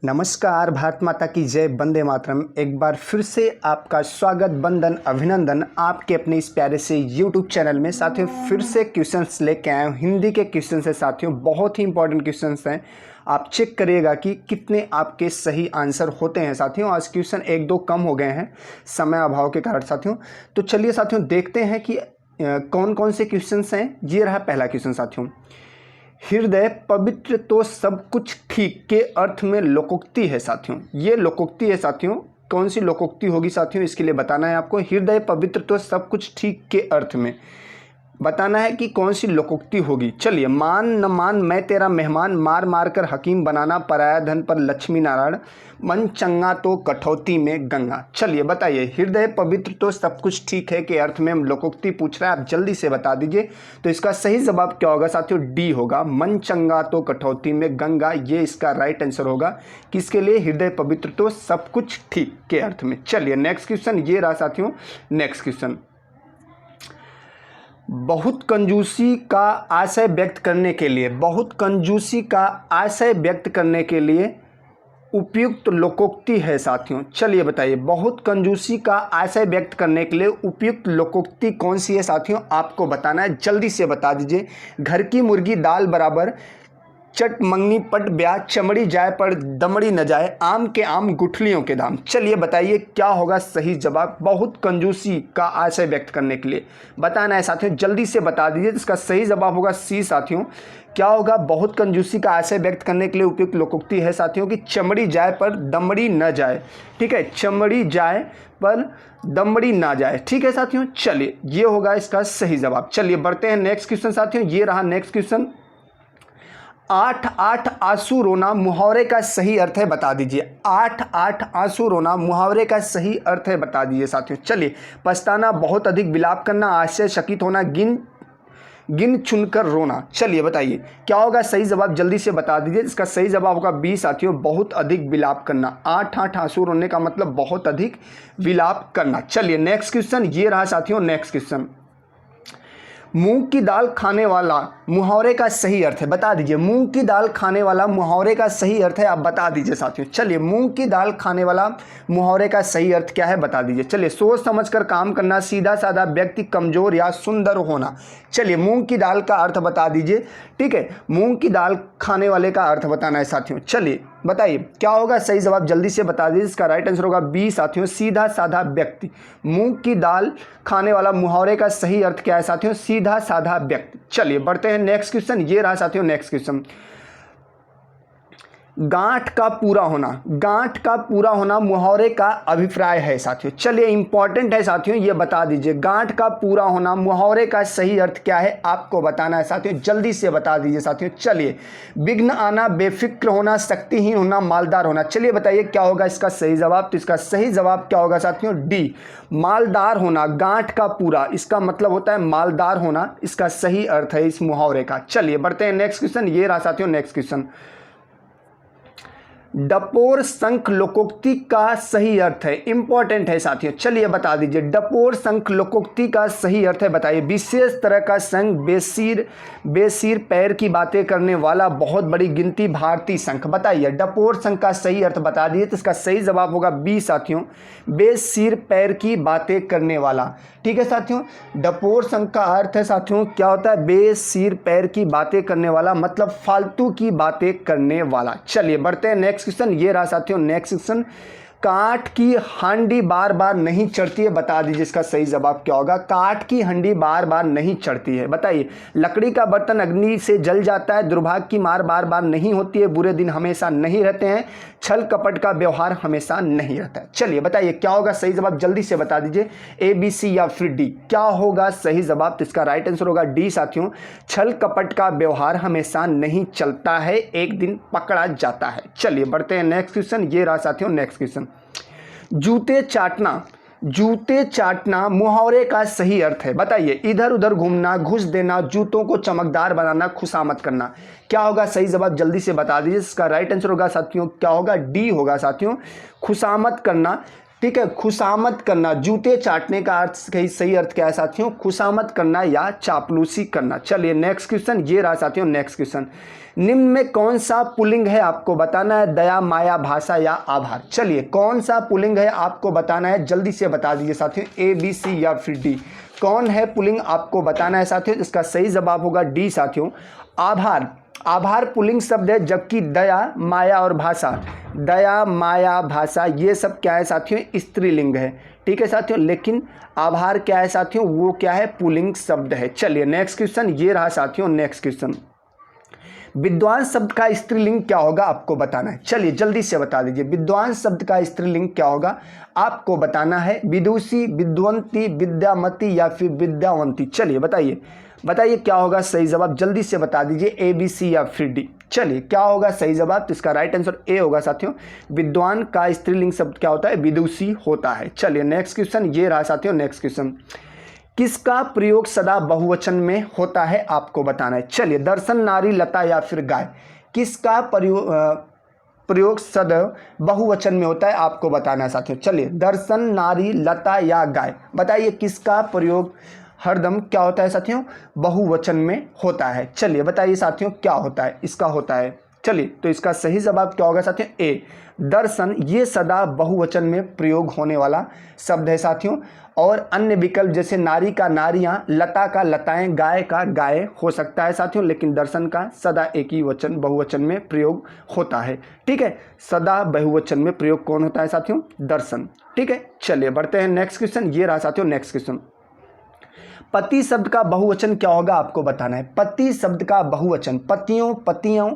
नमस्कार, भारत माता की जय, वंदे मातरम। एक बार फिर से आपका स्वागत, वंदन, अभिनंदन आपके अपने इस प्यारे से YouTube चैनल में। साथियों, फिर से क्वेश्चंस लेके आए हूँ। हिंदी के क्वेश्चंस है साथियों, बहुत ही इंपॉर्टेंट क्वेश्चंस हैं। आप चेक करिएगा कि कितने आपके सही आंसर होते हैं साथियों। आज क्वेश्चन एक दो कम हो गए हैं समय अभाव के कारण साथियों। तो चलिए साथियों देखते हैं कि कौन कौन से क्वेश्चंस हैं। ये रहा पहला क्वेश्चन साथियों। हृदय पवित्र तो सब कुछ ठीक के अर्थ में लोकोक्ति है साथियों। ये लोकोक्ति है साथियों। कौन सी लोकोक्ति होगी साथियों, इसके लिए बताना है आपको। हृदय पवित्र तो सब कुछ ठीक के अर्थ में बताना है कि कौन सी लोकोक्ति होगी। चलिए, मान न मान मैं तेरा मेहमान, मार मार कर हकीम बनाना, पराया धन पर लक्ष्मी नारायण, मन चंगा तो कठौती में गंगा। चलिए बताइए, हृदय पवित्र तो सब कुछ ठीक है के अर्थ में हम लोकोक्ति पूछ रहा है। आप जल्दी से बता दीजिए। तो इसका सही जवाब क्या होगा साथियों? डी होगा, मन चंगा तो कठौती में गंगा। ये इसका राइट आंसर होगा। किसके लिए? हृदय पवित्र तो सब कुछ ठीक के अर्थ में। चलिए नेक्स्ट क्वेश्चन ये रहा साथियों। नेक्स्ट क्वेश्चन, बहुत कंजूसी का आशय व्यक्त करने के लिए, बहुत कंजूसी का आशय व्यक्त करने के लिए उपयुक्त लोकोक्ति है साथियों। चलिए बताइए, बहुत कंजूसी का आशय व्यक्त करने के लिए उपयुक्त लोकोक्ति कौन सी है साथियों? आपको बताना है, जल्दी से बता दीजिए। घर की मुर्गी दाल बराबर, चट मंगनी पट ब्याह, चमड़ी जाए पर दमड़ी न जाए, आम के आम गुठलियों के दाम। चलिए बताइए क्या होगा सही जवाब? बहुत कंजूसी का आशय व्यक्त करने के लिए बताना है साथियों, जल्दी से बता दीजिए। इसका सही जवाब होगा सी साथियों। क्या होगा? बहुत कंजूसी का आशय व्यक्त करने के लिए उपयुक्त लोकोक्ति है साथियों कि चमड़ी जाए पर दमड़ी न जाए। ठीक है, चमड़ी जाए पर दमड़ी ना जाए। ठीक है साथियों, चलिए ये होगा इसका सही जवाब। चलिए बढ़ते हैं नेक्स्ट क्वेश्चन साथियों। ये रहा नेक्स्ट क्वेश्चन। आठ आठ आंसू रोना मुहावरे का सही अर्थ है, बता दीजिए। आठ आठ आंसू रोना मुहावरे का सही अर्थ है, बता दीजिए साथियों। चलिए, पछताना, बहुत अधिक विलाप करना, आश्चर्यचकित होना, गिन गिन चुनकर रोना। चलिए बताइए क्या होगा सही जवाब? जल्दी से बता दीजिए। इसका सही जवाब होगा बी साथियों, बहुत अधिक विलाप करना। आठ आठ आंसू रोने का मतलब बहुत अधिक विलाप करना। चलिए नेक्स्ट क्वेश्चन ये रहा साथियों। नेक्स्ट क्वेश्चन, मूंग की दाल खाने वाला मुहावरे का सही अर्थ है, बता दीजिए। मूंग की दाल खाने वाला मुहावरे का सही अर्थ है, आप बता दीजिए साथियों। चलिए, मूंग की दाल खाने वाला मुहावरे का सही अर्थ क्या है, बता दीजिए। चलिए, सोच समझकर काम करना, सीधा साधा व्यक्ति, कमजोर या सुंदर होना। चलिए, मूंग की दाल का अर्थ बता दीजिए। ठीक है, मूंग की दाल खाने वाले का अर्थ बताना है साथियों। चलिए बताइए क्या होगा सही जवाब? जल्दी से बता दीजिए। इसका राइट आंसर होगा बी साथियों, सीधा साधा व्यक्ति। मूंग की दाल खाने वाला मुहावरे का सही अर्थ क्या है साथियों? सीधा साधा व्यक्ति। चलिए बढ़ते हैं नेक्स्ट क्वेश्चन। ये रहा साथियों नेक्स्ट क्वेश्चन। गांठ का पूरा होना, गांठ का पूरा होना मुहावरे का अभिप्राय है साथियों। चलिए इंपॉर्टेंट है साथियों, ये बता दीजिए। गांठ का पूरा होना मुहावरे का सही अर्थ क्या है, आपको बताना है साथियों, जल्दी से बता दीजिए साथियों। चलिए, विघ्न आना, बेफिक्र होना, शक्तिहीन होना, मालदार होना। चलिए बताइए क्या होगा इसका सही जवाब? तो इसका सही जवाब क्या होगा साथियों? डी, मालदार होना। गांठ का पूरा, इसका मतलब होता है मालदार होना, इसका सही अर्थ है इस मुहावरे का। चलिए बढ़ते हैं नेक्स्ट क्वेश्चन। ये रहा साथियों नेक्स्ट क्वेश्चन। डपोर शंख लोकोक्ति का सही अर्थ है, इंपॉर्टेंट है साथियों। चलिए बता दीजिए, डपोर शंख लोकोक्ति का सही अर्थ है, बताइए। विशेष तरह का शंख, बेसिर पैर की बातें करने वाला, बहुत बड़ी गिनती, भारतीय शंख। बताइए डपोर शंख का सही अर्थ बता दीजिए। तो इसका सही जवाब होगा बी साथियों, बेसिर पैर की बातें करने वाला। ठीक है साथियों, डपोर शंख का अर्थ है साथियों क्या होता है? बेसिर पैर की बातें करने वाला, मतलब फालतू की बातें करने वाला। चलिए बढ़ते हैं नेक्स्ट क्वेश्चन। ये रहा साथियों नेक्स्ट क्वेश्चन। काठ की हांडी बार बार नहीं चढ़ती है, बता दीजिए इसका सही जवाब क्या होगा? काठ की हांडी बार बार नहीं चढ़ती है, बताइए। लकड़ी का बर्तन अग्नि से जल जाता है, दुर्भाग्य की मार बार बार नहीं होती है, बुरे दिन हमेशा नहीं रहते हैं, छल कपट का व्यवहार हमेशा नहीं रहता है। चलिए बताइए क्या होगा सही जवाब? जल्दी से बता दीजिए। ए, बी, सी या फिर डी, क्या होगा सही जवाब? तो इसका राइट आंसर होगा डी साथियों, छल कपट का व्यवहार हमेशा नहीं चलता है, एक दिन पकड़ा जाता है। चलिए बढ़ते हैं नेक्स्ट क्वेश्चन। ये रहा साथियों नेक्स्ट क्वेश्चन। जूते चाटना, जूते चाटना मुहावरे का सही अर्थ है, बताइए। इधर उधर घूमना, घुस देना, जूतों को चमकदार बनाना, खुशामद करना। क्या होगा सही जवाब? जल्दी से बता दीजिए। इसका राइट आंसर होगा साथियों क्या होगा? डी होगा साथियों, खुशामद करना। ठीक है। खुशामद करना, जूते चाटने का अर्थ सही अर्थ क्या है साथियों? खुशामद करना या चापलूसी करना। चलिए नेक्स्ट क्वेश्चन ये रहा साथियों। नेक्स्ट क्वेश्चन, निम्न में कौन सा पुल्लिंग है आपको बताना है? दया, माया, भाषा या आभार। चलिए कौन सा पुल्लिंग है आपको बताना है, जल्दी से बता दीजिए साथियों। ए, बी, सी या फिर डी। कौन है पुल्लिंग आपको बताना है साथियों। इसका सही जवाब होगा डी साथियों, आभार। आभार पुल्लिंग शब्द है, जबकि दया, माया और भाषा, दया, माया, भाषा ये सब क्या है साथियों? स्त्रीलिंग है। ठीक है साथियों, लेकिन आभार क्या है साथियों? वो क्या है? पुल्लिंग शब्द है। चलिए नेक्स्ट क्वेश्चन ये रहा साथियों। नेक्स्ट क्वेश्चन, विद्वान शब्द का स्त्रीलिंग क्या होगा आपको बताना है। चलिए जल्दी से बता दीजिए, विद्वान शब्द का स्त्रीलिंग क्या होगा आपको बताना है। विदुषी, विद्वंती, विद्यामती या फिर विद्यावंती। चलिए बताइए बताइए क्या होगा सही जवाब, जल्दी से बता दीजिए। ए, बी, सी या फिर डी। चलिए क्या होगा सही जवाब? तो इसका राइट आंसर ए होगा साथियों। विद्वान का स्त्रीलिंग शब्द क्या होता है? विदुषी होता है। चलिए नेक्स्ट क्वेश्चन ये रहा साथियों। नेक्स्ट क्वेश्चन, किसका प्रयोग सदा बहुवचन में होता है आपको बताना है। चलिए दर्शन, नारी, लता या फिर गाय। किसका प्रयोग सदा बहुवचन में होता है आपको बताना है साथियों। चलिए दर्शन, नारी, लता या गाय, बताइए किसका प्रयोग हरदम क्या होता है साथियों? बहुवचन में होता है। चलिए बताइए साथियों क्या होता है? इसका होता है, चलिए तो इसका सही जवाब क्या होगा साथियों? ए, दर्शन। ये सदा बहुवचन में प्रयोग होने वाला शब्द है साथियों। और अन्य विकल्प जैसे नारी का नारियां, लता का लताएं, गाय का गाय हो सकता है साथियों, लेकिन दर्शन का सदा एक ही वचन बहुवचन में प्रयोग होता है। ठीक है, सदा बहुवचन में प्रयोग कौन होता है साथियों? दर्शन। ठीक है, चलिए बढ़ते हैं नेक्स्ट क्वेश्चन ये रहा साथियों। नेक्स्ट क्वेश्चन, पति शब्द का बहुवचन क्या होगा आपको बताना है। पति शब्द का बहुवचन, पतियों, पतियों,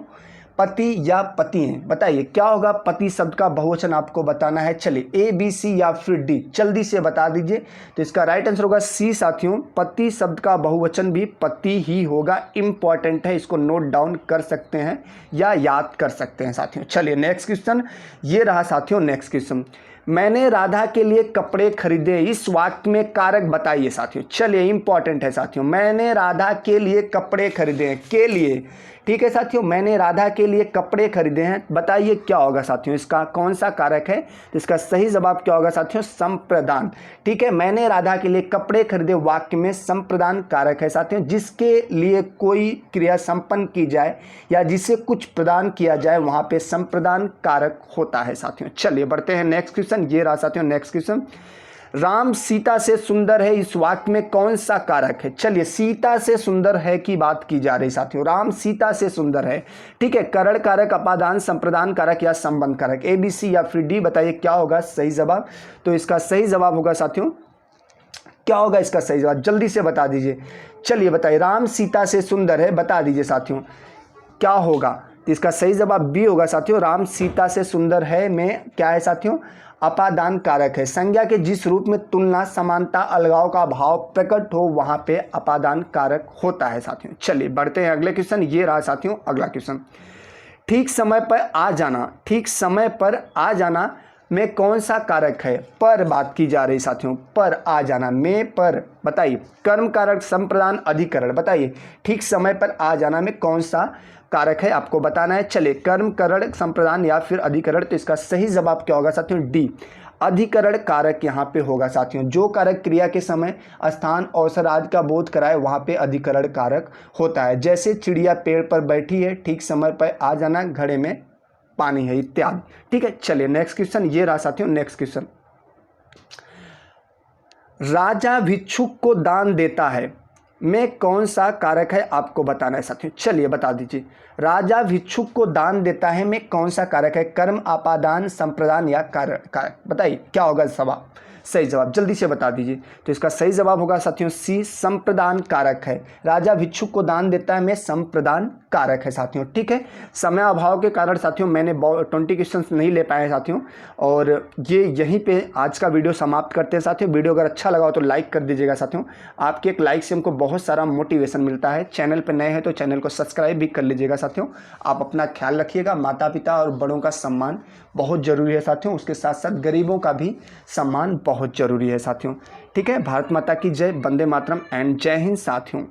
पति या पतिएं, बताइए क्या होगा पति शब्द का बहुवचन आपको बताना है। चलिए ए, बी, सी या फिर डी, जल्दी से बता दीजिए। तो इसका राइट आंसर होगा सी साथियों, पति शब्द का बहुवचन भी पति ही होगा। इंपॉर्टेंट है, इसको नोट डाउन कर सकते हैं या याद कर सकते हैं साथियों। चलिए नेक्स्ट क्वेश्चन ये रहा साथियों। नेक्स्ट क्वेश्चन, मैंने राधा के लिए कपड़े खरीदे, इस वाक्य में कारक बताइए साथियों। चलिए इंपॉर्टेंट है साथियों, मैंने राधा के लिए कपड़े खरीदे हैं, के लिए। ठीक है साथियों, मैंने राधा के लिए कपड़े खरीदे हैं, बताइए क्या होगा साथियों? इसका कौन सा कारक है? तो इसका सही जवाब क्या होगा साथियों? संप्रदान। ठीक है, मैंने राधा के लिए कपड़े खरीदे वाक्य में संप्रदान कारक है साथियों। जिसके लिए कोई क्रिया संपन्न की जाए या जिसे कुछ प्रदान किया जाए वहां पे संप्रदान कारक होता है साथियों। चलिए बढ़ते हैं नेक्स्ट क्वेश्चन ये रहा साथियों। नेक्स्ट क्वेश्चन, राम सीता से सुंदर है, इस वाक्य में कौन सा कारक है? चलिए सीता से सुंदर है की बात की जा रही साथियों, राम सीता से सुंदर है। ठीक है, करण कारक, अपादान, संप्रदान कारक या संबंध कारक। ए, बी, सी या फिर डी, बताइए क्या होगा सही जवाब? तो इसका सही जवाब होगा साथियों, क्या होगा इसका सही जवाब? जल्दी से बता दीजिए। चलिए बताइए, राम सीता से सुंदर है, बता दीजिए साथियों क्या होगा? इसका सही जवाब बी होगा साथियों, राम सीता से सुंदर है में क्या है साथियों? अपादान कारक है। संज्ञा के जिस रूप में तुलना, समानता, अलगाव का भाव प्रकट हो वहां पे अपादान कारक होता है साथियों। चलिए बढ़ते हैं अगले क्वेश्चन ये रहा साथियों। अगला क्वेश्चन, ठीक समय पर आ जाना, ठीक समय पर आ जाना में कौन सा कारक है? पर बात की जा रही साथियों, पर आ जाना में पर, बताइए कर्म कारक, संप्रदान, अधिकरण, बताइए ठीक समय पर आ जाना में कौन सा कारक है आपको बताना है। चलिए कर्म, करण, संप्रदान या फिर अधिकरण। तो इसका सही जवाब क्या होगा साथियों? डी, अधिकरण कारक यहाँ पे होगा साथियों। जो कारक क्रिया के समय स्थान, अवसर आदि का बोध कराए वहाँ पे अधिकरण कारक होता है। जैसे चिड़िया पेड़ पर बैठी है, ठीक समय पर आ जाना, घड़े में पानी है, इत्यादि। ठीक है, चलिए नेक्स्ट क्वेश्चन ये रहा साथियों। नेक्स्ट क्वेश्चन, राजा भिक्षुक को दान देता है में कौन सा कारक है आपको बताना है साथियों। चलिए बता दीजिए, राजा भिक्षुक को दान देता है में कौन सा कारक है? कर्म, अपादान, संप्रदान या कारक, बताइए क्या होगा सवाल? सही जवाब जल्दी से बता दीजिए। तो इसका सही जवाब होगा साथियों सी, संप्रदान कारक है। राजा भिक्षुक को दान देता है में संप्रदान कारक है साथियों। ठीक है, समय अभाव के कारण साथियों मैंने 20 क्वेश्चन नहीं ले पाए साथियों, और ये यहीं पे आज का वीडियो समाप्त करते हैं साथियों। वीडियो अगर अच्छा लगा हो तो लाइक कर दीजिएगा साथियों, आपके एक लाइक से हमको बहुत सारा मोटिवेशन मिलता है। चैनल पर नए हैं तो चैनल को सब्सक्राइब भी कर लीजिएगा साथियों। आप अपना ख्याल रखिएगा। माता पिता और बड़ों का सम्मान बहुत ज़रूरी है साथियों, उसके साथ साथ गरीबों का भी सम्मान बहुत ज़रूरी है साथियों। ठीक है, भारत माता की जय, वंदे मातरम एंड जय हिंद साथियों।